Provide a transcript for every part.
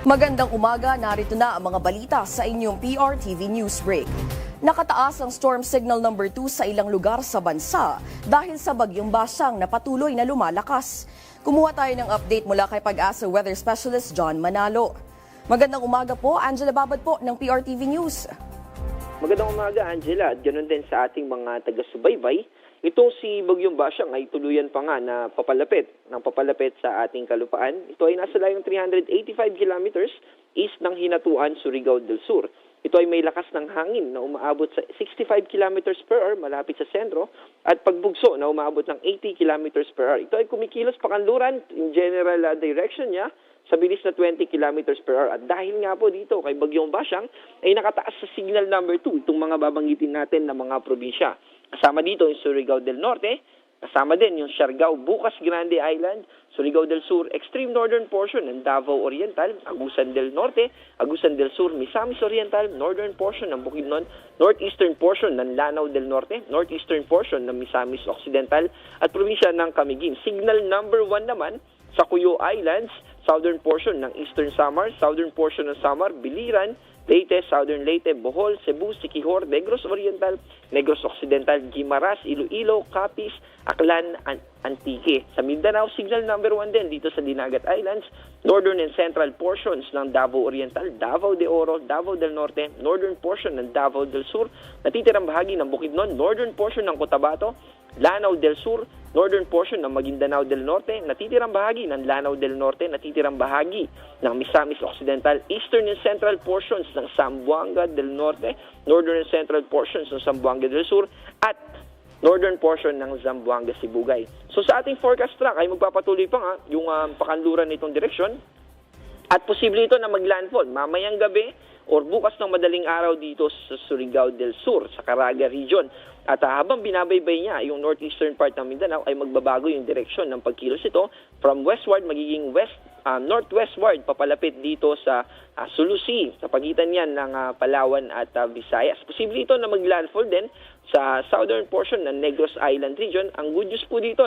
Magandang umaga, narito na ang mga balita sa inyong PRTV News Break. Nakataas ang storm signal number 2 sa ilang lugar sa bansa dahil sa bagyong Basyang na patuloy na lumalakas. Kumuha tayo ng update mula kay Pag-asa Weather Specialist John Manalo. Magandang umaga po, Angela Babad po ng PRTV News. Magandang umaga, Angela, at ganoon din sa ating mga taga-subaybay. Itong si Bagyong Basyang ay tuluyan pa nga na papalapit sa ating kalupaan. Ito ay nasa layong 385 kilometers east ng Hinatuan, Surigao del Sur. Ito ay may lakas ng hangin na umaabot sa 65 kilometers per hour malapit sa sentro at pagbugso na umaabot ng 80 kilometers per hour. Ito ay kumikilos pakanluran in general direction niya sa bilis na 20 kilometers per hour. At dahil nga po dito kay Bagyong Basyang ay nakataas sa signal number 2 itong mga babanggitin natin na mga probinsya. Kasama dito yung Surigao del Norte, kasama din yung Siargao, Bucas Grande Island, Surigao del Sur, extreme northern portion ng Davao Oriental, Agusan del Norte, Agusan del Sur, Misamis Oriental, northern portion ng Bukidnon, northeastern portion ng Lanao del Norte, northeastern portion ng Misamis Occidental, at probinsya ng Camiguin. Signal number 1 naman sa Cuyo Islands, southern portion ng Eastern Samar, southern portion ng Samar, Biliran, Leyte, Southern Leyte, Bohol, Cebu, Siquijor, Negros Oriental, Negros Occidental, Guimaras, Iloilo, Capiz, Aklan, Antique. Sa Mindanao, signal number 1 din dito sa Dinagat Islands, northern and central portions ng Davao Oriental, Davao de Oro, Davao del Norte, northern portion ng Davao del Sur, natitirang bahagi ng Bukidnon, northern portion ng Cotabato, Lanao del Sur, northern portion ng Maguindanao del Norte, natitirang bahagi ng Lanao del Norte, natitirang bahagi ng Misamis Occidental, eastern and central portions ng Zamboanga del Norte, northern and central portions ng Zamboanga del Sur, at northern portion ng Zamboanga Sibugay. So sa ating forecast track ay magpapatuloy pa nga yung pakanluran nitong direksyon at posible ito na maglandfall mamayang gabi or bukas ng madaling araw dito sa Surigao del Sur, sa Caraga region. At habang binabaybay niya yung northeastern part ng Mindanao ay magbabago yung direksyon ng pagkilos ito from westward magiging northwestward papalapit dito sa Sulusi sa pagitan niyan ng Palawan at Visayas. Posible ito na maglandfall din sa southern portion ng Negros Island region. Ang good news po dito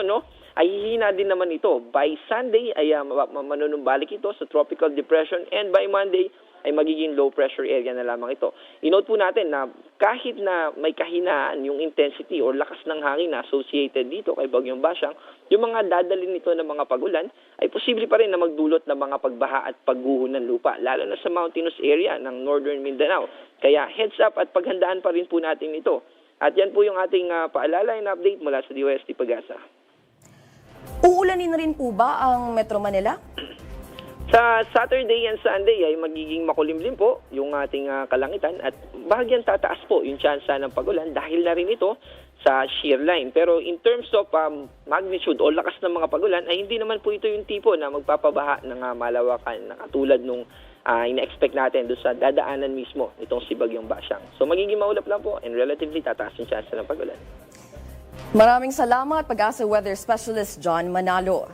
ay hihina din naman ito. By Sunday ay manunumbalik ito sa tropical depression and by Monday ay magiging low pressure area na lamang ito. I-note po natin na kahit na may kahinaan yung intensity or lakas ng hangin na associated dito kay Bagyong Basyang, yung mga dadalhin nito ng mga pagulan ay posible pa rin na magdulot ng mga pagbaha at pagguho ng lupa, lalo na sa mountainous area ng northern Mindanao. Kaya heads up at paghandaan pa rin po natin ito. At yan po yung ating paalala and update mula sa DOST Pag-asa. Uulanin rin po ba ang Metro Manila? Sa Saturday and Sunday ay magiging makulimlim po yung ating kalangitan at bahagyang tataas po yung tsansa ng pagulan dahil na rin ito sa shear line. Pero in terms of magnitude o lakas ng mga pagulan ay hindi naman po ito yung tipo na magpapabaha ng malawakan na katulad nung ina-expect natin doon sa dadaanan mismo itong si Bagyong Basyang. So magiging maulap lang po and relatively tataas yung tsansa ng pagulan. Maraming salamat, Pag-asa Weather Specialist John Manalo.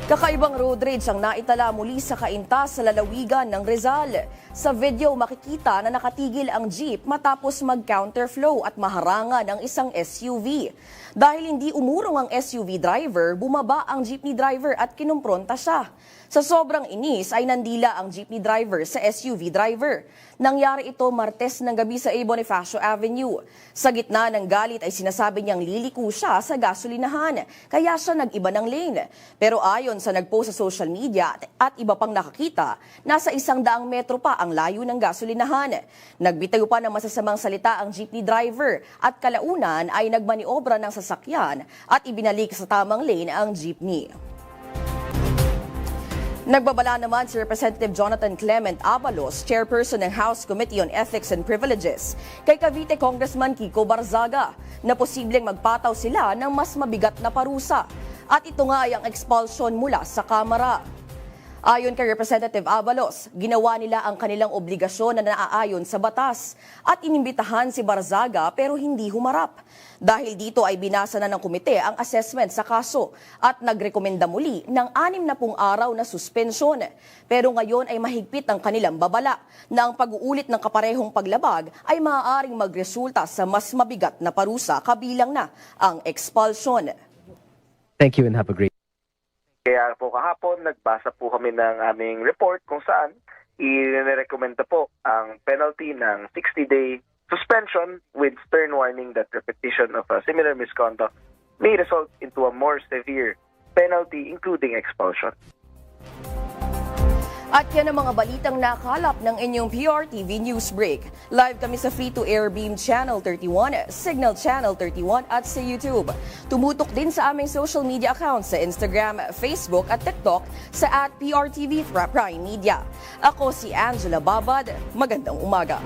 Kakaibang road rage ang naitala muli sa Cainta sa lalawigan ng Rizal. Sa video makikita na nakatigil ang jeep matapos mag-counterflow at maharangan ang isang SUV. Dahil hindi umurong ang SUV driver, bumaba ang jeepney driver at kinumpronta siya. Sa sobrang inis ay nandila ang jeepney driver sa SUV driver. Nangyari ito Martes ng gabi sa A. Bonifacio Avenue. Sa gitna ng galit ay sinasabi niyang liliko siya sa gasolinahan, kaya siya nag-iba ng lane. Pero ayon sa nagpost sa social media at iba pang nakakita, nasa 100 metro pa ang layo ng gasolinahan. Nagbitayo pa ng masasamang salita ang jeepney driver at kalaunan ay nagmaniobra ng sasakyan at ibinalik sa tamang lane ang jeepney. Nagbabala naman si Representative Jonathan Clement Abalos, chairperson ng House Committee on Ethics and Privileges, kay Cavite Congressman Kiko Barzaga na posibleng magpataw sila ng mas mabigat na parusa. At ito nga ay ang expulsion mula sa Kamara. Ayon kay Representative Abalos, ginawa nila ang kanilang obligasyon na naaayon sa batas at inimbitahan si Barzaga pero hindi humarap. Dahil dito ay binasa na ng komite ang assessment sa kaso at nagrekomenda muli ng 60 araw na suspensyon. Pero ngayon ay mahigpit ang kanilang babala na ang pag-uulit ng kaparehong paglabag ay maaaring magresulta sa mas mabigat na parusa kabilang na ang expulsion. Thank you and have a great Kaya po kahapon, nagbasa po kami ng aming report kung saan inirekomenda po ang penalty ng 60-day suspension with stern warning that repetition of a similar misconduct may result into a more severe penalty including expulsion. At yan ang mga balitang nakalap ng inyong PRTV Newsbreak. Live kami sa free-to-air Beam Channel 31, Signal Channel 31 at sa YouTube. Tumutok din sa aming social media accounts sa Instagram, Facebook at TikTok sa @PRTV Prime Media. Ako si Angela Babad. Magandang umaga.